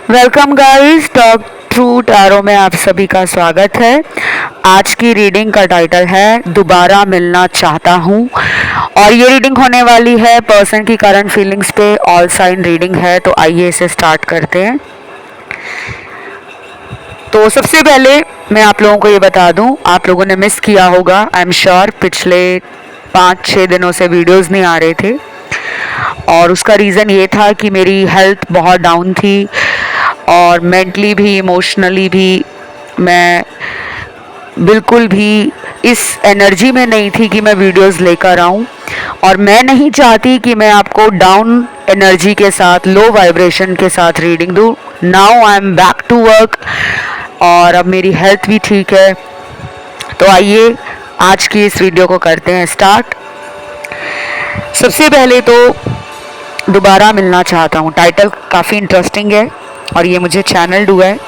Welcome guys, talk true tarot में आप सभी का स्वागत है। आज की रीडिंग का टाइटल है दोबारा मिलना चाहता हूँ और ये रीडिंग होने वाली है पर्सन की करंट फीलिंग्स पे। ऑल साइन रीडिंग है, तो आइए इसे स्टार्ट करते हैं। तो सबसे पहले मैं आप लोगों को ये बता दूं, आप लोगों ने मिस किया होगा, आई एम श्योर, पिछले 5-6 दिनों से वीडियोस नहीं आ रहे थे और उसका रीज़न ये था कि मेरी हेल्थ बहुत डाउन थी और मेंटली भी इमोशनली भी मैं बिल्कुल भी इस एनर्जी में नहीं थी कि मैं वीडियोस लेकर आऊं। और मैं नहीं चाहती कि मैं आपको डाउन एनर्जी के साथ, लो वाइब्रेशन के साथ रीडिंग दूं। Now I am back to work और अब मेरी हेल्थ भी ठीक है। तो आइए आज की इस वीडियो को करते हैं स्टार्ट। सबसे पहले तो दोबारा मिलना चाहता हूँ, टाइटल काफ़ी इंटरेस्टिंग है और ये मुझे चैनल्ड हुआ है।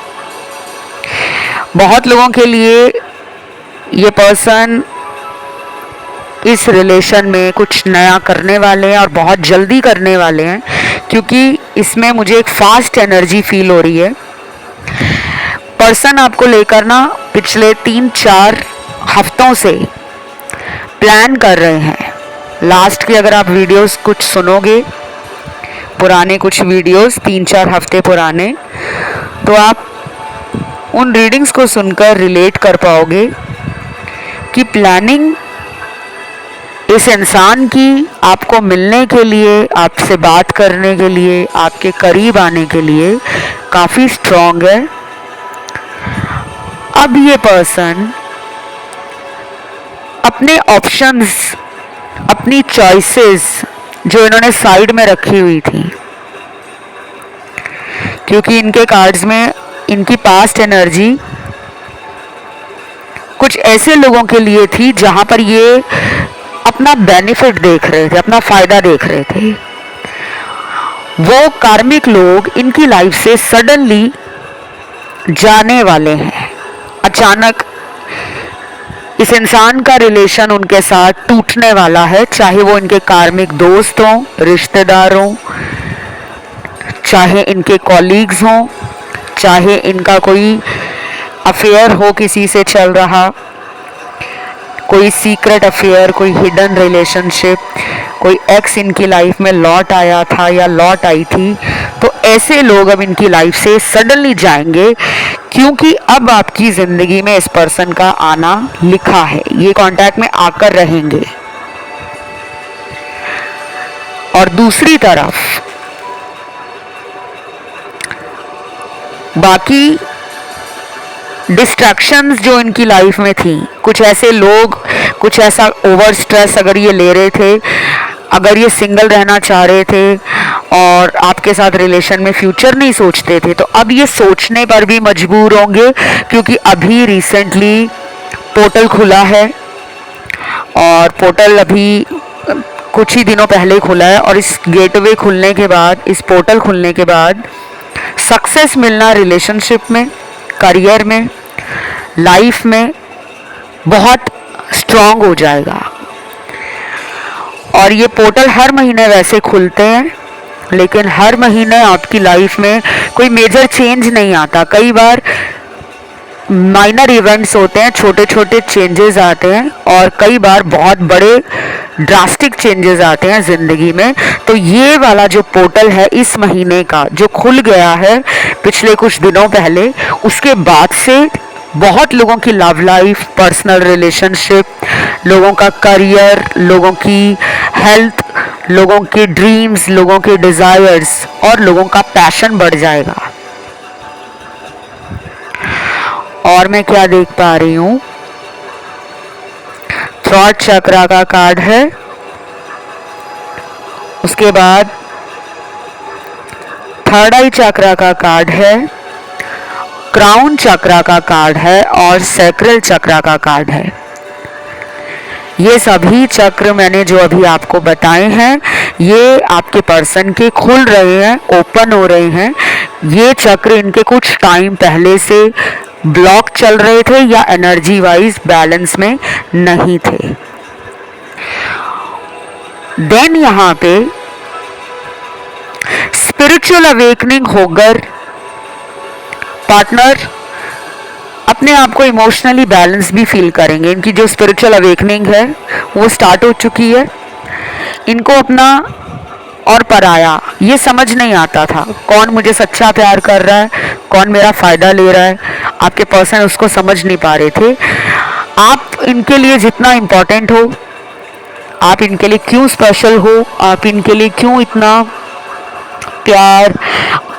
बहुत लोगों के लिए ये पर्सन इस रिलेशन में कुछ नया करने वाले हैं और बहुत जल्दी करने वाले हैं, क्योंकि इसमें मुझे एक फास्ट एनर्जी फील हो रही है। पर्सन आपको लेकर ना पिछले 3-4 हफ्तों से प्लान कर रहे हैं। लास्ट की अगर आप वीडियोस कुछ सुनोगे, पुराने कुछ वीडियोस 3-4 हफ्ते पुराने, तो आप उन रीडिंग्स को सुनकर रिलेट कर पाओगे कि प्लानिंग इस इंसान की आपको मिलने के लिए, आपसे बात करने के लिए, आपके करीब आने के लिए काफ़ी स्ट्रॉन्ग है। अब ये पर्सन अपने ऑप्शंस, अपनी चॉइसेस जो इन्होंने साइड में रखी हुई थी, क्योंकि इनके कार्ड्स में इनकी पास्ट एनर्जी कुछ ऐसे लोगों के लिए थी जहां पर ये अपना बेनिफिट देख रहे थे, अपना फायदा देख रहे थे। वो कार्मिक लोग इनकी लाइफ से सडनली जाने वाले हैं। अचानक इस इंसान का रिलेशन उनके साथ टूटने वाला है, चाहे वो इनके कार्मिक दोस्त हों, रिश्तेदार हों, चाहे इनके कॉलीग्स हों, चाहे इनका कोई अफेयर हो किसी से चल रहा, कोई सीक्रेट अफेयर, कोई हिडन रिलेशनशिप, कोई एक्स इनकी लाइफ में लौट आया था या लौट आई थी। तो ऐसे लोग अब इनकी लाइफ से सडनली जाएंगे, क्योंकि अब आपकी ज़िंदगी में इस पर्सन का आना लिखा है। ये कांटेक्ट में आकर रहेंगे। और दूसरी तरफ बाकी डिस्ट्रैक्शंस जो इनकी लाइफ में थी, कुछ ऐसे लोग, कुछ ऐसा ओवर स्ट्रेस अगर ये ले रहे थे, अगर ये सिंगल रहना चाह रहे थे और आपके साथ रिलेशन में फ्यूचर नहीं सोचते थे, तो अब ये सोचने पर भी मजबूर होंगे, क्योंकि अभी रिसेंटली पोर्टल खुला है और पोर्टल अभी कुछ ही दिनों पहले खुला है। और इस गेटवे खुलने के बाद, इस पोर्टल खुलने के बाद सक्सेस मिलना रिलेशनशिप में, करियर में, लाइफ में बहुत स्ट्रांग हो जाएगा। और ये पोर्टल हर महीने वैसे खुलते हैं, लेकिन हर महीने आपकी लाइफ में कोई मेजर चेंज नहीं आता। कई बार माइनर इवेंट्स होते हैं, छोटे छोटे चेंजेस आते हैं, और कई बार बहुत बड़े ड्रास्टिक चेंजेस आते हैं ज़िंदगी में। तो ये वाला जो पोर्टल है इस महीने का, जो खुल गया है पिछले कुछ दिनों पहले, उसके बाद से बहुत लोगों की लव लाइफ, पर्सनल रिलेशनशिप, लोगों का करियर, लोगों की हेल्थ, लोगों के ड्रीम्स, लोगों के डिज़ायर्स और लोगों का पैशन बढ़ जाएगा। और मैं क्या देख पा रही हूँ, थ्रॉट चक्रा का कार्ड है, उसके बाद थर्ड आई चक्रा का कार्ड है, क्राउन चक्रा का कार्ड है और सैक्रल चक्रा का कार्ड है। ये सभी चक्र मैंने जो अभी आपको बताए हैं, ये आपके पर्सन के खुल रहे हैं, ओपन हो रहे हैं। ये चक्र इनके कुछ टाइम पहले से ब्लॉक चल रहे थे या एनर्जी वाइज बैलेंस में नहीं थे। देन यहाँ पे स्पिरिचुअल अवेकनिंग होकर पार्टनर अपने आप को इमोशनली बैलेंस भी फील करेंगे। इनकी जो स्पिरिचुअल अवेकनिंग है वो स्टार्ट हो चुकी है। इनको अपना और पराया ये समझ नहीं आता था, कौन मुझे सच्चा प्यार कर रहा है, कौन मेरा फ़ायदा ले रहा है। आपके पर्सन उसको समझ नहीं पा रहे थे। आप इनके लिए जितना इम्पोर्टेंट हो, आप इनके लिए क्यों स्पेशल हो, आप इनके लिए क्यों इतना प्यार,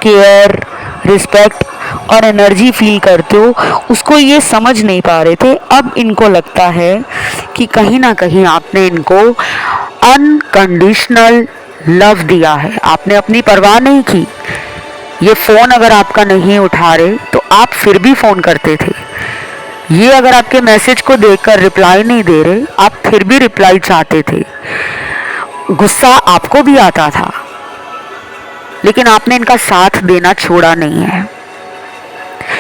केयर, रिस्पेक्ट और एनर्जी फील करते हो, उसको ये समझ नहीं पा रहे थे। अब इनको लगता है कि कहीं ना कहीं आपने इनको अनकंडीशनल लव दिया है। आपने अपनी परवाह नहीं की। ये फ़ोन अगर आपका नहीं उठा रहे तो आप फिर भी फ़ोन करते थे। ये अगर आपके मैसेज को देखकर रिप्लाई नहीं दे रहे, आप फिर भी रिप्लाई चाहते थे। गुस्सा आपको भी आता था, लेकिन आपने इनका साथ देना छोड़ा नहीं है,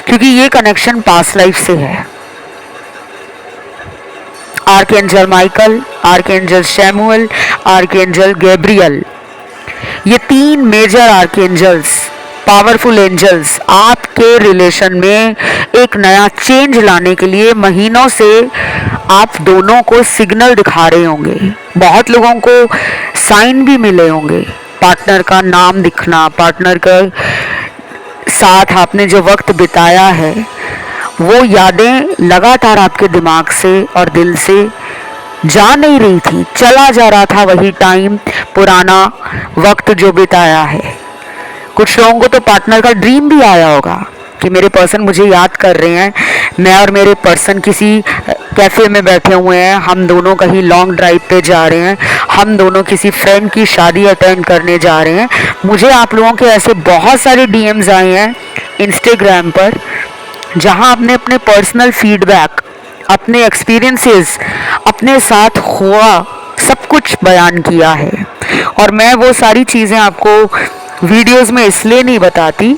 क्योंकि ये कनेक्शन पास्ट लाइफ से है। Archangel Michael, archangel Samuel, archangel Gabriel, ये 3 मेजर आर्कएंजल्स, पावरफुल एंजल्स आपके रिलेशन में एक नया चेंज लाने के लिए महीनों से आप दोनों को सिग्नल दिखा रहे होंगे। बहुत लोगों को साइन भी मिले होंगे, पार्टनर का नाम दिखना, पार्टनर का साथ आपने जो वक्त बिताया है वो यादें लगातार आपके दिमाग से और दिल से जा नहीं रही थी, चला जा रहा था वही टाइम, पुराना वक्त जो बिताया है। कुछ लोगों को तो पार्टनर का ड्रीम भी आया होगा कि मेरे पर्सन मुझे याद कर रहे हैं, मैं और मेरे पर्सन किसी कैफ़े में बैठे हुए हैं, हम दोनों कहीं लॉन्ग ड्राइव पे जा रहे हैं, हम दोनों किसी फ्रेंड की शादी अटेंड करने जा रहे हैं। मुझे आप लोगों के ऐसे बहुत सारे डीएम्स आए हैं इंस्टाग्राम पर, जहां आपने अपने पर्सनल फीडबैक, अपने एक्सपीरियंसेस, अपने साथ हुआ सब कुछ बयान किया है। और मैं वो सारी चीज़ें आपको वीडियोस में इसलिए नहीं बताती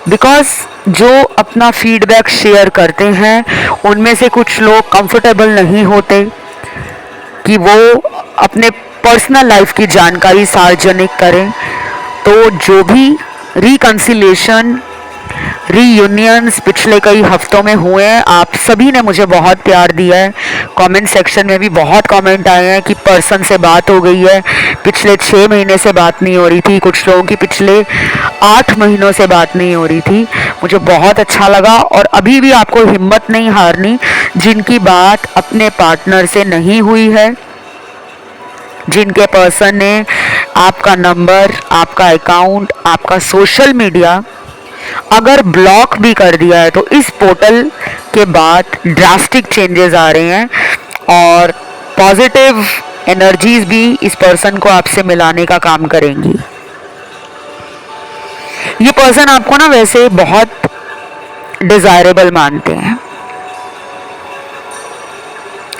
बिकॉज जो अपना फीडबैक शेयर करते हैं उनमें से कुछ लोग कंफर्टेबल नहीं होते कि वो अपने पर्सनल लाइफ की जानकारी सार्वजनिक करें। तो जो भी रिकन्सिलेशन, रीयूनियंस पिछले कई हफ्तों में हुए हैं, आप सभी ने मुझे बहुत प्यार दिया है। कमेंट सेक्शन में भी बहुत कमेंट आए हैं कि पर्सन से बात हो गई है, पिछले 6 महीने से बात नहीं हो रही थी, कुछ लोगों की पिछले 8 महीनों से बात नहीं हो रही थी। मुझे बहुत अच्छा लगा। और अभी भी आपको हिम्मत नहीं हारनी, जिनकी बात अपने पार्टनर से नहीं हुई है, जिनके पर्सन ने आपका नंबर, आपका अकाउंट, आपका सोशल मीडिया अगर ब्लॉक भी कर दिया है, तो इस पोर्टल के बाद ड्रास्टिक चेंजेस आ रहे हैं और पॉजिटिव एनर्जीज भी इस पर्सन को आपसे मिलाने का काम करेंगी। ये पर्सन आपको ना वैसे बहुत डिजायरेबल मानते हैं।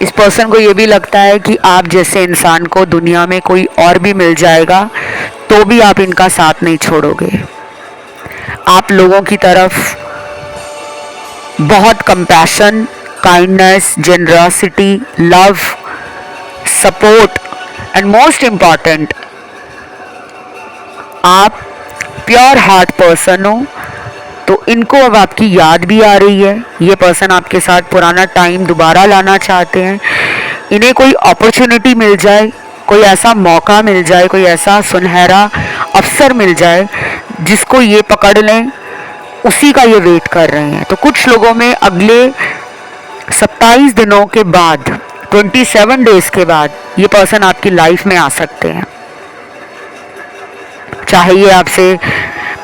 इस पर्सन को ये भी लगता है कि आप जैसे इंसान को दुनिया में कोई और भी मिल जाएगा तो भी आप इनका साथ नहीं छोड़ोगे। आप लोगों की तरफ बहुत compassion, kindness, generosity, love, support and most important, आप प्योर हार्ट पर्सन हो। तो इनको अब आपकी याद भी आ रही है। ये पर्सन आपके साथ पुराना टाइम दोबारा लाना चाहते हैं। इन्हें कोई अपॉर्चुनिटी मिल जाए, कोई ऐसा मौका मिल जाए, कोई ऐसा सुनहरा अवसर मिल जाए जिसको ये पकड़ लें, उसी का ये वेट कर रहे हैं। तो कुछ लोगों में अगले 27 दिनों के बाद, 27 डेज के बाद ये पर्सन आपकी लाइफ में आ सकते हैं। चाहे ये आपसे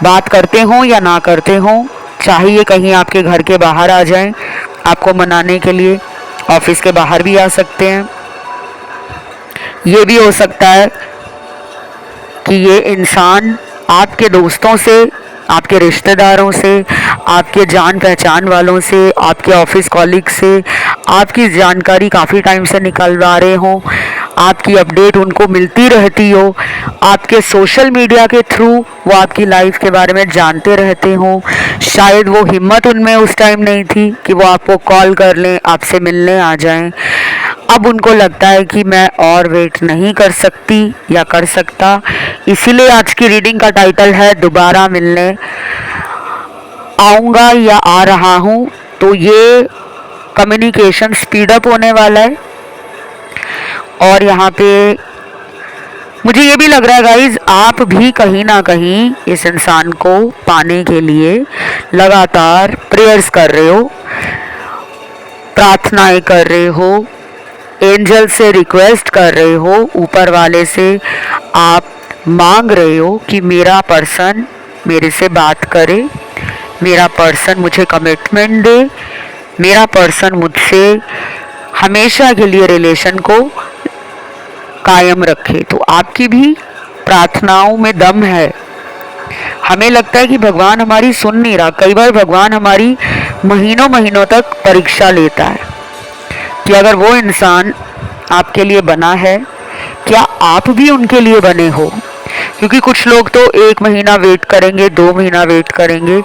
बात करते हों या ना करते हों, चाहे ये कहीं आपके घर के बाहर आ जाएं आपको मनाने के लिए, ऑफिस के बाहर भी आ सकते हैं। ये भी हो सकता है कि ये इंसान आपके दोस्तों से, आपके रिश्तेदारों से, आपके जान पहचान वालों से, आपके ऑफिस कॉलीग से आपकी जानकारी काफ़ी टाइम से निकलवा रहे हों, आपकी अपडेट उनको मिलती रहती हो, आपके सोशल मीडिया के थ्रू वो आपकी लाइफ के बारे में जानते रहते हों। शायद वो हिम्मत उनमें उस टाइम नहीं थी कि वो आपको कॉल कर लें, आपसे मिलने आ जाएं। अब उनको लगता है कि मैं और वेट नहीं कर सकती या कर सकता, इसीलिए आज की रीडिंग का टाइटल है दोबारा मिलने। आऊँगा या आ रहा हूँ तो ये कम्युनिकेशन स्पीड अप होने वाला है। और यहाँ पे मुझे ये भी लग रहा है गाइज, आप भी कहीं ना कहीं इस इंसान को पाने के लिए लगातार प्रेयर्स कर रहे हो, प्रार्थनाएं कर रहे हो, एंजल से रिक्वेस्ट कर रहे हो, ऊपर वाले से आप मांग रहे हो कि मेरा पर्सन मेरे से बात करे, मेरा पर्सन मुझे कमिटमेंट दे, मेरा पर्सन मुझसे हमेशा के लिए रिलेशन को कायम रखे। तो आपकी भी प्रार्थनाओं में दम है। हमें लगता है कि भगवान हमारी सुन नहीं रहा। कई बार भगवान हमारी महीनों महीनों तक परीक्षा लेता है कि अगर वो इंसान आपके लिए बना है, क्या आप भी उनके लिए बने हो। क्योंकि कुछ लोग तो 1 महीना वेट करेंगे, 2 महीना वेट करेंगे,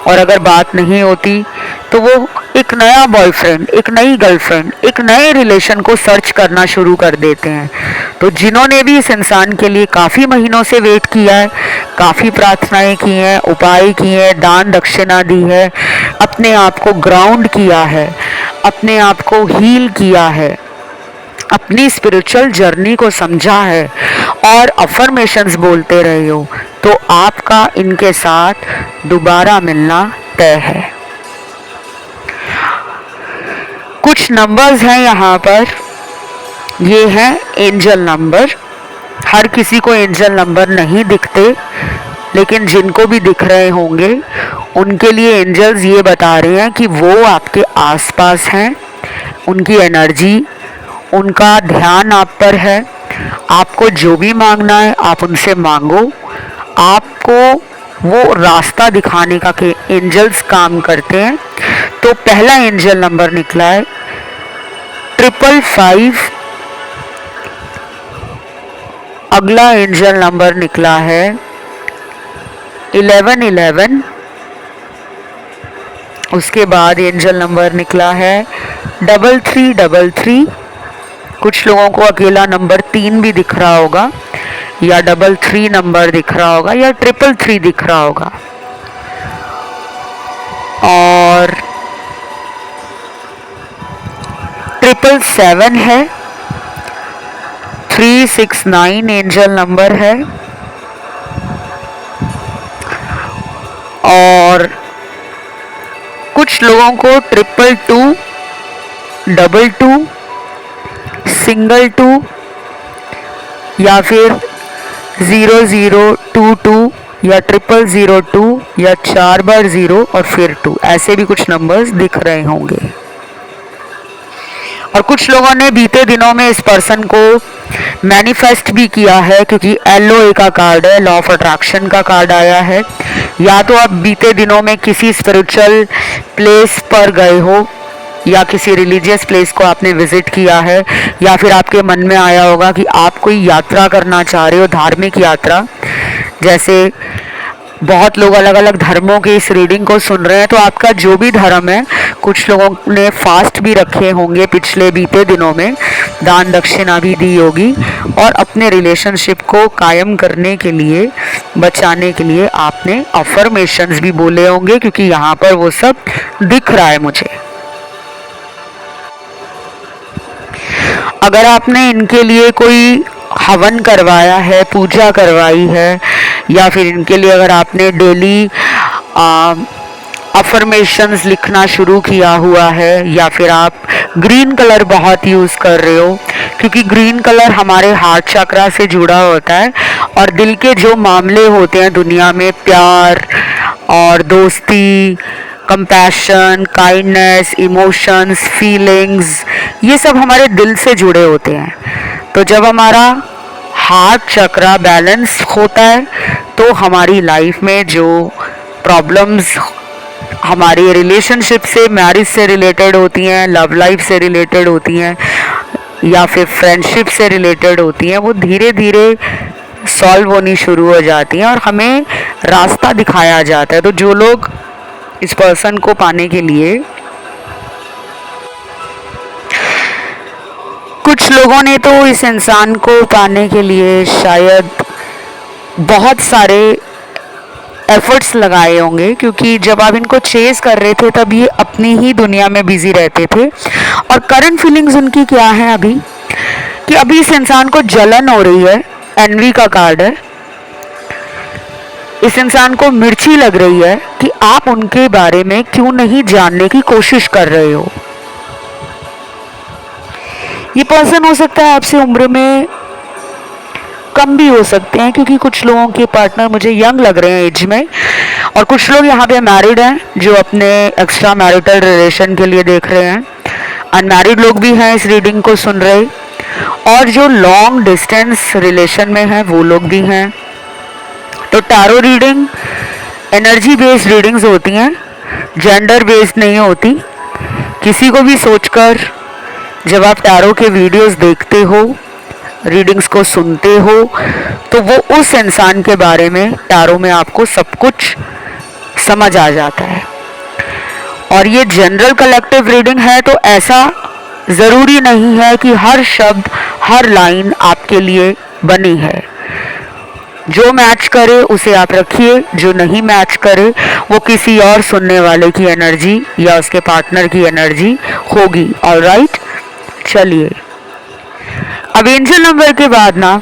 और अगर बात नहीं होती तो वो एक नया बॉयफ्रेंड, एक नई गर्लफ्रेंड, एक नए रिलेशन को सर्च करना शुरू कर देते हैं। तो जिन्होंने भी इस इंसान के लिए काफ़ी महीनों से वेट किया है, काफ़ी प्रार्थनाएं की हैं, उपाय किए हैं, दान दक्षिणा दी है, अपने आप को ग्राउंड किया है, अपने आप को हील किया है, अपनी स्पिरिचुअल जर्नी को समझा है और अफर्मेशंस बोलते रहे हो, तो आपका इनके साथ दोबारा मिलना तय है। कुछ नंबर्स हैं यहाँ पर, ये हैं एंजल नंबर। हर किसी को एंजल नंबर नहीं दिखते, लेकिन जिनको भी दिख रहे होंगे उनके लिए एंजल्स ये बता रहे हैं कि वो आपके आसपास हैं, उनकी एनर्जी, उनका ध्यान आप पर है। आपको जो भी मांगना है आप उनसे मांगो, आपको वो रास्ता दिखाने का के एंजल्स काम करते हैं। तो पहला एंजल नंबर निकला है 555, अगला एंजल नंबर निकला है 1111, उसके बाद एंजल नंबर निकला है 3333। कुछ लोगों को अकेला नंबर 3 भी दिख रहा होगा, या 33 नंबर दिख रहा होगा, या 333 दिख रहा होगा। और 777 है, 369 एंजल नंबर है, और कुछ लोगों को 222, 22, सिंगल 2, या फिर 0022, या 0002, या 4 बार 0 और फिर 2, ऐसे भी कुछ नंबर्स दिख रहे होंगे। और कुछ लोगों ने बीते दिनों में इस पर्सन को मैनिफेस्ट भी किया है, क्योंकि LOA का कार्ड है, लॉ ऑफ अट्रैक्शन का कार्ड आया है। या तो आप बीते दिनों में किसी स्पिरिचुअल प्लेस पर गए हो, या किसी रिलीजियस प्लेस को आपने विजिट किया है, या फिर आपके मन में आया होगा कि आप कोई यात्रा करना चाह रहे हो, धार्मिक यात्रा। जैसे बहुत लोग अलग अलग धर्मों के इस रीडिंग को सुन रहे हैं, तो आपका जो भी धर्म है, कुछ लोगों ने फास्ट भी रखे होंगे पिछले बीते दिनों में, दान दक्षिणा भी दी होगी, और अपने रिलेशनशिप को कायम करने के लिए, बचाने के लिए आपने अफर्मेशंस भी बोले होंगे, क्योंकि यहाँ पर वो सब दिख रहा है मुझे। अगर आपने इनके लिए कोई हवन करवाया है, पूजा करवाई है, या फिर इनके लिए अगर आपने डेली अफर्मेशंस लिखना शुरू किया हुआ है, या फिर आप ग्रीन कलर बहुत यूज़ कर रहे हो, क्योंकि ग्रीन कलर हमारे हार्ट चक्रा से जुड़ा होता है, और दिल के जो मामले होते हैं दुनिया में, प्यार और दोस्ती, कंपैशन, काइंडनेस, इमोशंस, फीलिंग्स, ये सब हमारे दिल से जुड़े होते हैं। तो जब हमारा हार्ट चक्रा बैलेंस होता है, तो हमारी लाइफ में जो प्रॉब्लम्स हमारी रिलेशनशिप से, मैरिज से रिलेटेड होती हैं, लव लाइफ से रिलेटेड होती हैं, या फिर फ्रेंडशिप से रिलेटेड होती हैं, वो धीरे धीरे सॉल्व होनी शुरू हो जाती हैं और हमें रास्ता दिखाया जाता है। तो जो लोग इस पर्सन को पाने के लिए, कुछ लोगों ने तो इस इंसान को पाने के लिए शायद बहुत सारे एफर्ट्स लगाए होंगे, क्योंकि जब आप इनको चेस कर रहे थे तब ये अपनी ही दुनिया में बिजी रहते थे। और करंट फीलिंग्स उनकी क्या है अभी, कि अभी इस इंसान को जलन हो रही है, एनवी का कार्ड है। इस इंसान को मिर्ची लग रही है कि आप उनके बारे में क्यों नहीं जानने की कोशिश कर रहे हो। ये पर्सन हो सकता है आपसे उम्र में कम भी हो सकते हैं, क्योंकि कुछ लोगों के पार्टनर मुझे यंग लग रहे हैं एज में, और कुछ लोग यहाँ पे मैरिड हैं जो अपने एक्स्ट्रा मैरिटल रिलेशन के लिए देख रहे हैं। अनमैरिड लोग भी हैं इस रीडिंग को सुन रहे, और जो लॉन्ग डिस्टेंस रिलेशन में हैं वो लोग भी हैं। तो tarot reading energy based readings होती हैं, जेंडर बेस्ड नहीं होती। किसी को भी सोचकर जब आप टैरो के वीडियोस देखते हो, रीडिंग्स को सुनते हो, तो वो उस इंसान के बारे में टैरो में आपको सब कुछ समझ आ जाता है। और ये जनरल कलेक्टिव रीडिंग है, तो ऐसा ज़रूरी नहीं है कि हर शब्द हर लाइन आपके लिए बनी है। जो मैच करे उसे आप रखिए, जो नहीं मैच करे वो किसी और सुनने वाले की एनर्जी या उसके पार्टनर की एनर्जी होगी। ऑलराइट, चलिए अब एंजल नंबर के बाद ना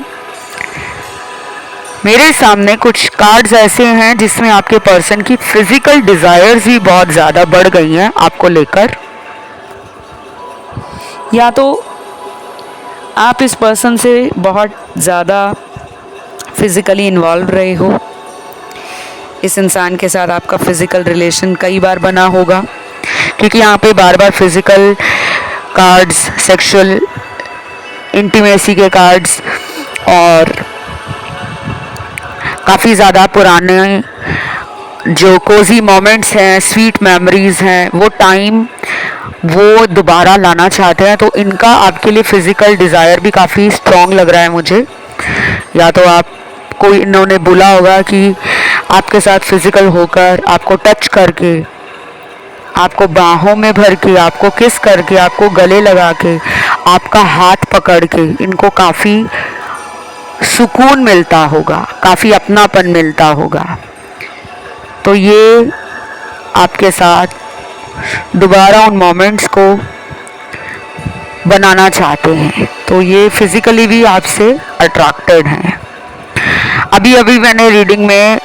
मेरे सामने कुछ कार्ड्स ऐसे हैं जिसमें आपके पर्सन की फिजिकल डिजायर्स भी बहुत ज़्यादा बढ़ गई हैं आपको लेकर। या तो आप इस पर्सन से बहुत ज़्यादा फिज़िकली इन्वॉल्व रहे हो, इस इंसान के साथ आपका फ़िज़िकल रिलेशन कई बार बना होगा, क्योंकि यहाँ पे बार बार फिज़िकल कार्ड्स, सेक्सुअल इंटीमेसी के कार्ड्स और काफ़ी ज़्यादा पुराने जो कोजी मोमेंट्स हैं, स्वीट मेमोरीज़ हैं, वो टाइम वो दोबारा लाना चाहते हैं। तो इनका आपके लिए फ़िज़िकल डिज़ायर भी काफ़ी स्ट्रॉन्ग लग रहा है मुझे। या तो आप कोई इन्होंने बोला होगा कि आपके साथ फिज़िकल होकर, आपको टच करके, आपको बाहों में भर के, आपको किस करके, आपको गले लगा के, आपका हाथ पकड़ के इनको काफ़ी सुकून मिलता होगा, काफ़ी अपनापन मिलता होगा। तो ये आपके साथ दोबारा उन मोमेंट्स को बनाना चाहते हैं। तो ये फिज़िकली भी आपसे अट्रैक्टेड हैं। अभी अभी मैंने रीडिंग में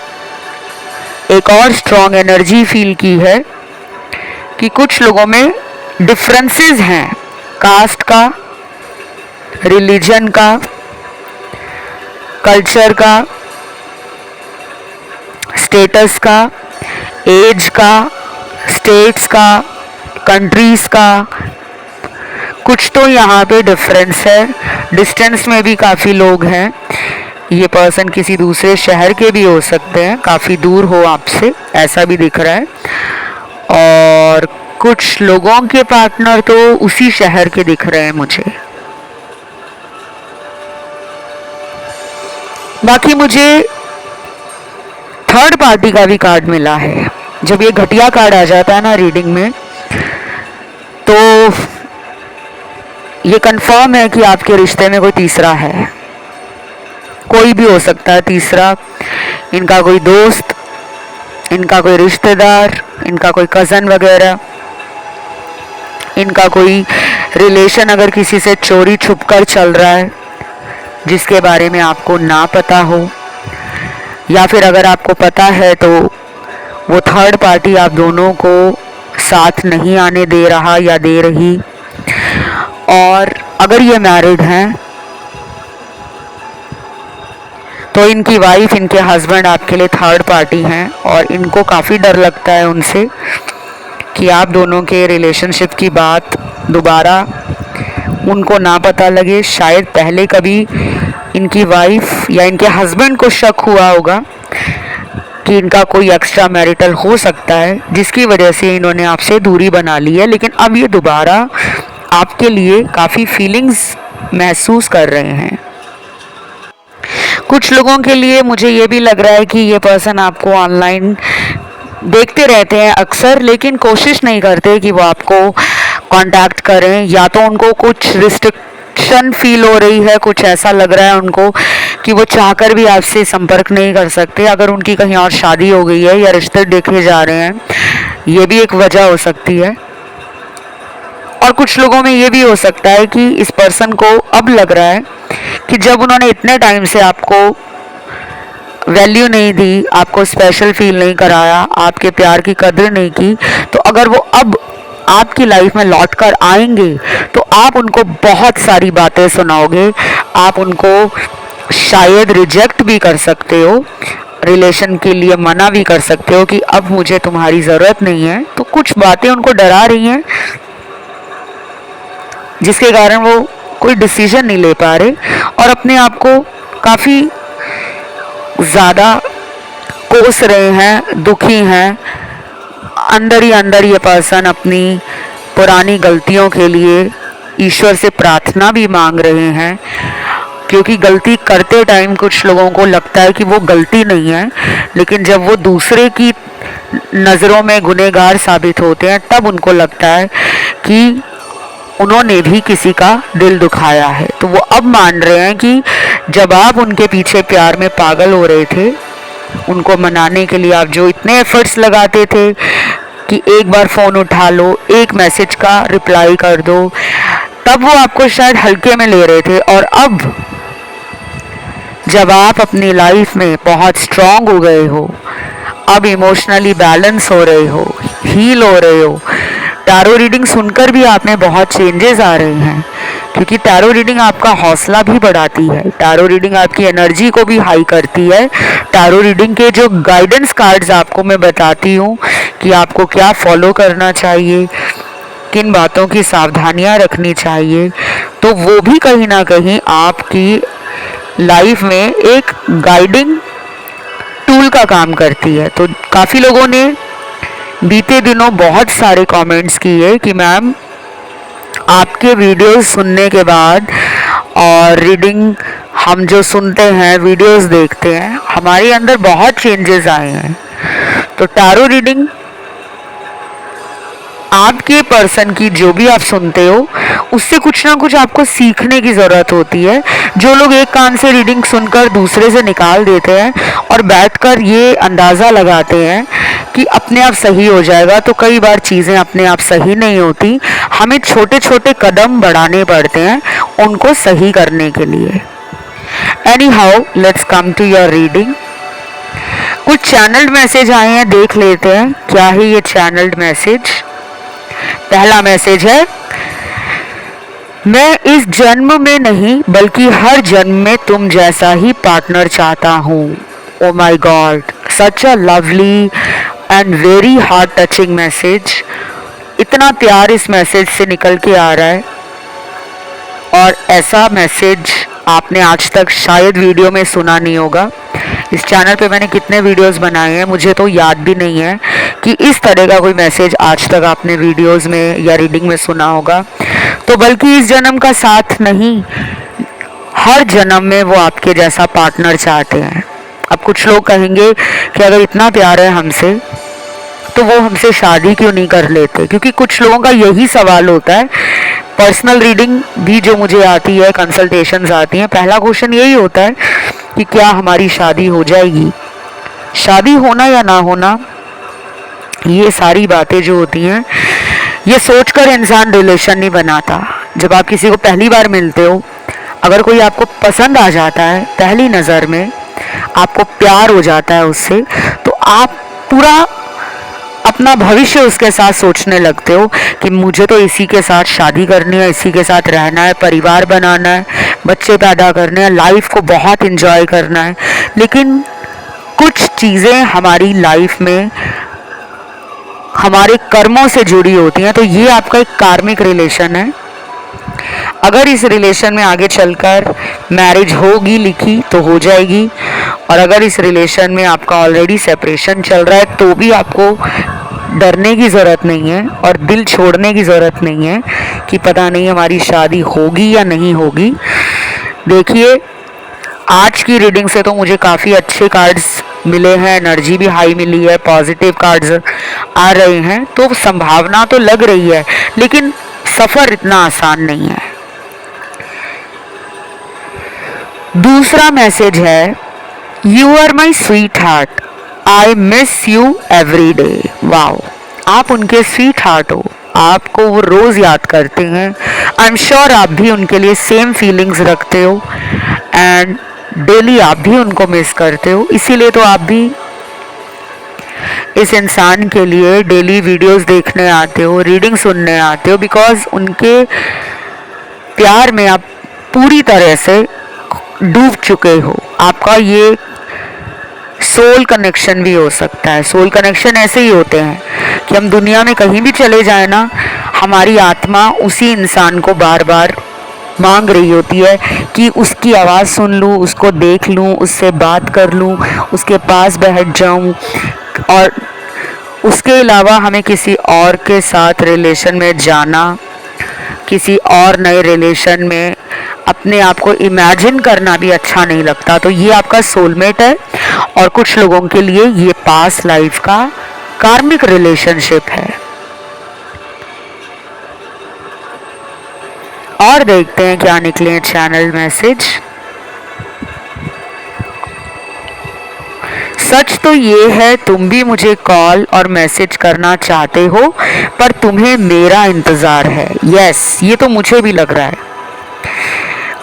एक और स्ट्रॉन्ग एनर्जी फील की है कि कुछ लोगों में डिफरेंसेस हैं, कास्ट का, रिलीजन का, कल्चर का, स्टेटस का, एज का, स्टेट्स का, कंट्रीज़ का, कुछ तो यहाँ पे डिफरेंस है। डिस्टेंस में भी काफ़ी लोग हैं। ये पर्सन किसी दूसरे शहर के भी हो सकते हैं, काफ़ी दूर हो आपसे, ऐसा भी दिख रहा है। और कुछ लोगों के पार्टनर तो उसी शहर के दिख रहे हैं मुझे। बाकी मुझे थर्ड पार्टी का भी कार्ड मिला है। जब ये घटिया कार्ड आ जाता है ना रीडिंग में, तो ये कंफर्म है कि आपके रिश्ते में कोई तीसरा है। कोई भी हो सकता है तीसरा, इनका कोई दोस्त, इनका कोई रिश्तेदार, इनका कोई कज़न वगैरह, इनका कोई रिलेशन अगर किसी से चोरी छुपकर चल रहा है जिसके बारे में आपको ना पता हो, या फिर अगर आपको पता है तो वो थर्ड पार्टी आप दोनों को साथ नहीं आने दे रहा या दे रही। और अगर ये मैरिड हैं तो इनकी वाइफ, इनके हस्बैंड आपके लिए थर्ड पार्टी हैं, और इनको काफ़ी डर लगता है उनसे कि आप दोनों के रिलेशनशिप की बात दोबारा उनको ना पता लगे। शायद पहले कभी इनकी वाइफ या इनके हस्बैंड को शक हुआ होगा कि इनका कोई एक्स्ट्रा मैरिटल हो सकता है, जिसकी वजह से इन्होंने आपसे दूरी बना ली है। लेकिन अब ये दोबारा आपके लिए काफ़ी फीलिंग्स महसूस कर रहे हैं। कुछ लोगों के लिए मुझे ये भी लग रहा है कि ये पर्सन आपको ऑनलाइन देखते रहते हैं अक्सर, लेकिन कोशिश नहीं करते कि वो आपको कांटेक्ट करें। या तो उनको कुछ रिजेक्शन फील हो रही है, कुछ ऐसा लग रहा है उनको कि वो चाहकर भी आपसे संपर्क नहीं कर सकते। अगर उनकी कहीं और शादी हो गई है या रिश्ते देखे जा रहे हैं, ये भी एक वजह हो सकती है। और कुछ लोगों में ये भी हो सकता है कि इस पर्सन को अब लग रहा है कि जब उन्होंने इतने टाइम से आपको वैल्यू नहीं दी, आपको स्पेशल फील नहीं कराया, आपके प्यार की कदर नहीं की, तो अगर वो अब आपकी लाइफ में लौट कर आएंगे तो आप उनको बहुत सारी बातें सुनाओगे। आप उनको शायद रिजेक्ट भी कर सकते हो, रिलेशन के लिए मना भी कर सकते हो कि अब मुझे तुम्हारी ज़रूरत नहीं है। तो कुछ बातें उनको डरा रही हैं जिसके कारण वो कोई डिसीजन नहीं ले पा रहे और अपने आप को काफ़ी ज़्यादा कोस रहे हैं, दुखी हैं। अंदर ही अंदर ये पर्सन अपनी पुरानी गलतियों के लिए ईश्वर से प्रार्थना भी मांग रहे हैं, क्योंकि गलती करते टाइम कुछ लोगों को लगता है कि वो गलती नहीं है, लेकिन जब वो दूसरे की नज़रों में गुनहगार साबित होते हैं तब उनको लगता है कि उन्होंने भी किसी का दिल दुखाया है। तो वो अब मान रहे हैं कि जब आप उनके पीछे प्यार में पागल हो रहे थे, उनको मनाने के लिए आप जो इतने एफर्ट्स लगाते थे कि एक बार फ़ोन उठा लो, एक मैसेज का रिप्लाई कर दो, तब वो आपको शायद हल्के में ले रहे थे। और अब जब आप अपनी लाइफ में बहुत स्ट्रांग हो गए हो, अब इमोशनली बैलेंस हो रहे हो, हील हो रहे हो, टैरो रीडिंग सुनकर भी आप में बहुत चेंजेस आ रहे हैं, क्योंकि टैरो रीडिंग आपका हौसला भी बढ़ाती है, टैरो रीडिंग आपकी एनर्जी को भी हाई करती है। टैरो रीडिंग के जो गाइडेंस कार्ड्स आपको मैं बताती हूँ कि आपको क्या फॉलो करना चाहिए, किन बातों की सावधानियाँ रखनी चाहिए, तो वो भी कहीं ना कहीं आपकी लाइफ में एक गाइडिंग टूल का काम करती है। तो काफ़ी लोगों ने बीते दिनों बहुत सारे कमेंट्स किए कि मैम आपके वीडियोस सुनने के बाद और रीडिंग हम जो सुनते हैं, वीडियोस देखते हैं, हमारे अंदर बहुत चेंजेस आए हैं। तो टैरो रीडिंग आपके पर्सन की जो भी आप सुनते हो उससे कुछ ना कुछ आपको सीखने की ज़रूरत होती है। जो लोग एक कान से रीडिंग सुनकर दूसरे से निकाल देते हैं और बैठकर ये अंदाज़ा लगाते हैं कि अपने आप सही हो जाएगा, तो कई बार चीज़ें अपने आप सही नहीं होती। हमें छोटे छोटे कदम बढ़ाने पड़ते हैं उनको सही करने के लिए। Anyhow, let's come to your reading. कुछ चैनल्ड मैसेज आए हैं, देख लेते हैं क्या है ये चैनल्ड मैसेज। पहला मैसेज है, मैं इस जन्म में नहीं बल्कि हर जन्म में तुम जैसा ही पार्टनर चाहता हूँ। Oh my God, such a lovely and very heart touching message. इतना प्यार इस मैसेज से निकल के आ रहा है और ऐसा मैसेज आपने आज तक शायद वीडियो में सुना नहीं होगा। इस चैनल पे मैंने कितने वीडियोस बनाए हैं मुझे तो याद भी नहीं है कि इस तरह का कोई मैसेज आज तक आपने वीडियोस में या रीडिंग में सुना होगा। तो बल्कि इस जन्म का साथ नहीं, हर जन्म में वो आपके जैसा पार्टनर चाहते हैं। अब कुछ लोग कहेंगे कि अगर इतना प्यार है हमसे तो वो हमसे शादी क्यों नहीं कर लेते, क्योंकि कुछ लोगों का यही सवाल होता है। पर्सनल रीडिंग भी जो मुझे आती है, कंसल्टेशंस आती हैं, पहला क्वेश्चन यही होता है कि क्या हमारी शादी हो जाएगी। शादी होना या ना होना, ये सारी बातें जो होती हैं, ये सोचकर इंसान रिलेशन नहीं बनाता। जब आप किसी को पहली बार मिलते हो, अगर कोई आपको पसंद आ जाता है, पहली नज़र में आपको प्यार हो जाता है उससे, तो आप पूरा अपना भविष्य उसके साथ सोचने लगते हो कि मुझे तो इसी के साथ शादी करनी है, इसी के साथ रहना है, परिवार बनाना है, बच्चे पैदा करने हैं, लाइफ को बहुत एंजॉय करना है। लेकिन कुछ चीज़ें हमारी लाइफ में हमारे कर्मों से जुड़ी होती हैं। तो ये आपका एक कार्मिक रिलेशन है। अगर इस रिलेशन में आगे चलकर मैरिज होगी लिखी तो हो जाएगी, और अगर इस रिलेशन में आपका ऑलरेडी सेपरेशन चल रहा है तो भी आपको डरने की ज़रूरत नहीं है और दिल छोड़ने की ज़रूरत नहीं है कि पता नहीं हमारी शादी होगी या नहीं होगी। देखिए, आज की रीडिंग से तो मुझे काफ़ी अच्छे कार्ड्स मिले हैं, एनर्जी भी हाई मिली है, पॉजिटिव कार्ड्स आ रहे हैं, तो संभावना तो लग रही है, लेकिन सफ़र इतना आसान नहीं है। दूसरा मैसेज है, you are my sweetheart, I miss you every day. Wow, आप उनके स्वीट हार्ट हो, आपको वो रोज याद करते हैं। आई एम श्योर आप भी उनके लिए सेम फीलिंग्स रखते हो एंड डेली आप भी उनको मिस करते हो, इसीलिए तो आप भी इस इंसान के लिए डेली वीडियोस देखने आते हो, रीडिंग सुनने आते हो, बिकॉज उनके प्यार में आप पूरी तरह से डूब चुके हो। आपका ये सोल कनेक्शन भी हो सकता है। सोल कनेक्शन ऐसे ही होते हैं कि हम दुनिया में कहीं भी चले जाए ना, हमारी आत्मा उसी इंसान को बार बार मांग रही होती है कि उसकी आवाज़ सुन लूँ, उसको देख लूँ, उससे बात कर लूँ, उसके पास बैठ जाऊँ। और उसके अलावा हमें किसी और के साथ रिलेशन में जाना, किसी और नए रिलेशन में अपने आप को इमेजिन करना भी अच्छा नहीं लगता। तो ये आपका सोलमेट है और कुछ लोगों के लिए ये पास्ट लाइफ का कार्मिक रिलेशनशिप है। और देखते हैं क्या निकले चैनल मैसेज। सच तो ये है, तुम भी मुझे कॉल और मैसेज करना चाहते हो, पर तुम्हें मेरा इंतज़ार है। यस, ये तो मुझे भी लग रहा है।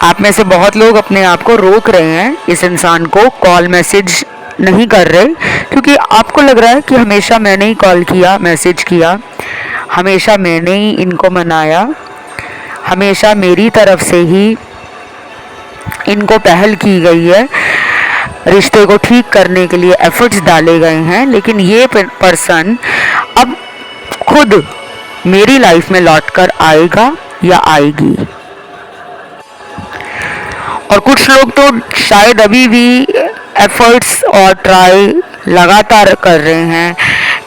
आप में से बहुत लोग अपने आप को रोक रहे हैं, इस इंसान को कॉल मैसेज नहीं कर रहे, क्योंकि आपको लग रहा है कि हमेशा मैंने ही कॉल किया, मैसेज किया, हमेशा मैंने ही इनको मनाया, हमेशा मेरी तरफ से ही इनको पहल की गई है, रिश्ते को ठीक करने के लिए एफर्ट्स डाले गए हैं। लेकिन ये पर्सन अब खुद मेरी लाइफ में लौट कर आएगा या आएगी। और कुछ लोग तो शायद अभी भी एफर्ट्स और ट्राई लगातार कर रहे हैं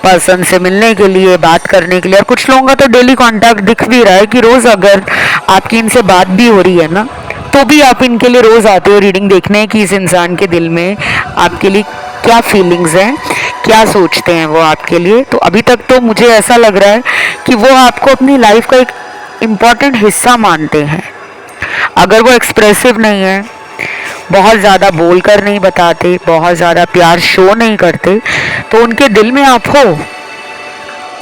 पर्सन से मिलने के लिए, बात करने के लिए। और कुछ लोगों का तो डेली कांटेक्ट दिख भी रहा है कि रोज़ अगर आपकी इनसे बात भी हो रही है ना, तो भी आप इनके लिए रोज़ आते हो रीडिंग देखने कि इस इंसान के दिल में आपके लिए क्या फीलिंग्स हैं, क्या सोचते हैं वो आपके लिए। तो अभी तक तो मुझे ऐसा लग रहा है कि वो आपको अपनी लाइफ का एक इम्पॉर्टेंट हिस्सा मानते हैं। अगर वो एक्सप्रेसिव नहीं है, बहुत ज़्यादा बोल कर नहीं बताते, बहुत ज़्यादा प्यार शो नहीं करते, तो उनके दिल में आप हो।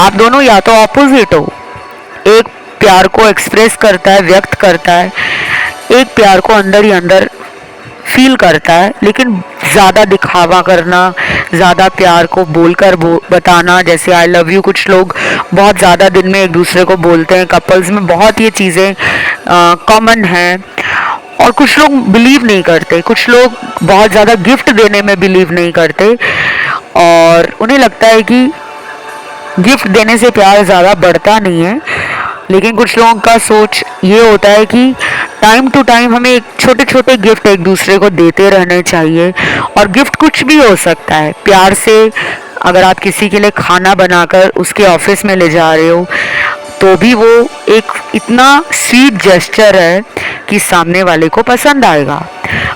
आप दोनों या तो ऑपोजिट हो, एक प्यार को एक्सप्रेस करता है, व्यक्त करता है, एक प्यार को अंदर ही अंदर फील करता है, लेकिन ज़्यादा दिखावा करना, ज़्यादा प्यार को बोलकर बताना, जैसे आई लव यू कुछ लोग बहुत ज़्यादा दिन में एक दूसरे को बोलते हैं, कपल्स में बहुत ये चीज़ें कॉमन हैं। और कुछ लोग बिलीव नहीं करते, कुछ लोग बहुत ज़्यादा गिफ्ट देने में बिलीव नहीं करते, और उन्हें लगता है कि गिफ्ट देने से प्यार ज़्यादा बढ़ता नहीं है। लेकिन कुछ लोगों का सोच ये होता है कि टाइम टू टाइम हमें एक छोटे छोटे गिफ्ट एक दूसरे को देते रहने चाहिए। और गिफ्ट कुछ भी हो सकता है, प्यार से अगर आप किसी के लिए खाना बनाकर उसके ऑफिस में ले जा रहे हो, तो भी वो एक इतना स्वीट जेस्चर है कि सामने वाले को पसंद आएगा।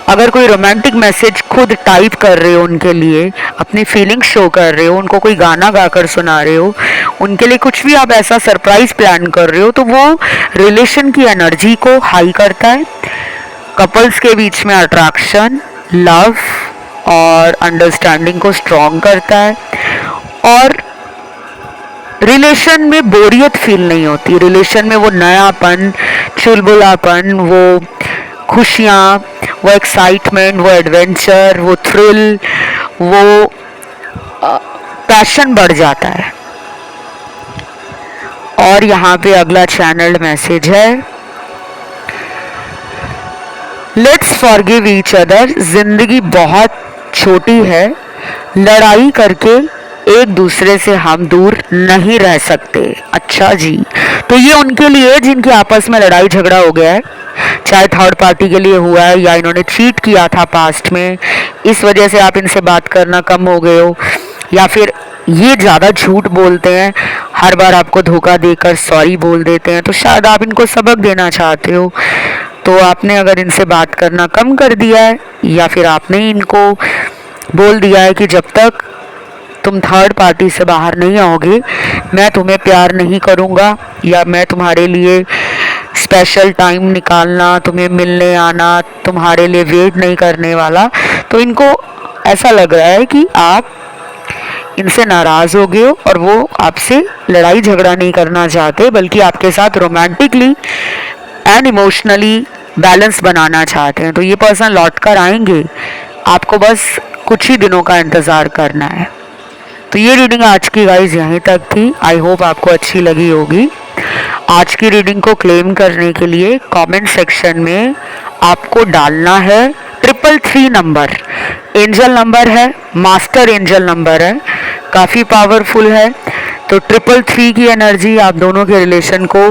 अगर कोई रोमांटिक मैसेज खुद टाइप कर रहे हो उनके लिए, अपनी फीलिंग शो कर रहे हो, उनको कोई गाना गाकर सुना रहे हो, उनके लिए कुछ भी आप ऐसा सरप्राइज प्लान कर रहे हो, तो वो रिलेशन की एनर्जी को हाई करता है, कपल्स के बीच में अट्रैक्शन, लव और अंडरस्टैंडिंग को स्ट्रॉन्ग करता है। और रिलेशन में बोरियत फील नहीं होती, रिलेशन में वो नयापन, चुलबुलापन, वो खुशियाँ, वो एक्साइटमेंट, वो एडवेंचर, वो थ्रिल, वो पैशन बढ़ जाता है। और यहाँ पे अगला चैनल्ड मैसेज है, लेट्स फॉरगिव ईच अदर, जिंदगी बहुत छोटी है, लड़ाई करके एक दूसरे से हम दूर नहीं रह सकते। अच्छा जी, तो ये उनके लिए जिनकी आपस में लड़ाई झगड़ा हो गया है, चाहे थर्ड पार्टी के लिए हुआ है या इन्होंने चीट किया था पास्ट में, इस वजह से आप इनसे बात करना कम हो गए हो, या फिर ये ज़्यादा झूठ बोलते हैं, हर बार आपको धोखा देकर सॉरी बोल देते हैं, तो शायद आप इनको सबक देना चाहते हो। तो आपने अगर इनसे बात करना कम कर दिया है, या फिर आपने इनको बोल दिया है कि जब तक तुम थर्ड पार्टी से बाहर नहीं आओगे मैं तुम्हें प्यार नहीं करूँगा, या मैं तुम्हारे लिए स्पेशल टाइम निकालना, तुम्हें मिलने आना, तुम्हारे लिए वेट नहीं करने वाला, तो इनको ऐसा लग रहा है कि आप इनसे नाराज़ हो गए हो और वो आपसे लड़ाई झगड़ा नहीं करना चाहते, बल्कि आपके साथ रोमांटिकली एंड इमोशनली बैलेंस बनाना चाहते हैं। तो ये पर्सन लौट कर आएंगे, आपको बस कुछ ही दिनों का इंतज़ार करना है। तो ये रीडिंग आज की गाइज यहीं तक थी। आई होप आपको अच्छी लगी होगी। आज की रीडिंग को क्लेम करने के लिए कमेंट सेक्शन में आपको डालना है 333 नंबर। एंजल नंबर है, मास्टर एंजल नंबर है, काफ़ी पावरफुल है। तो 333 की एनर्जी आप दोनों के रिलेशन को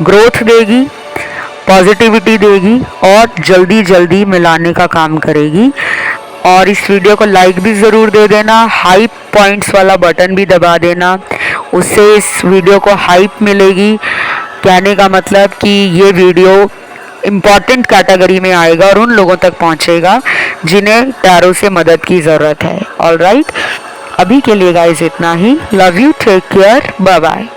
ग्रोथ देगी, पॉजिटिविटी देगी और जल्दी जल्दी मिलाने का काम करेगी। और इस वीडियो को लाइक भी ज़रूर दे देना, हाइप पॉइंट्स वाला बटन भी दबा देना, उससे इस वीडियो को हाइप मिलेगी। कहने का मतलब कि ये वीडियो इम्पॉर्टेंट कैटेगरी में आएगा और उन लोगों तक पहुंचेगा जिन्हें टैरो से मदद की ज़रूरत है। ऑलराइट, अभी के लिए गाइस इतना ही। Love you, take care, bye bye.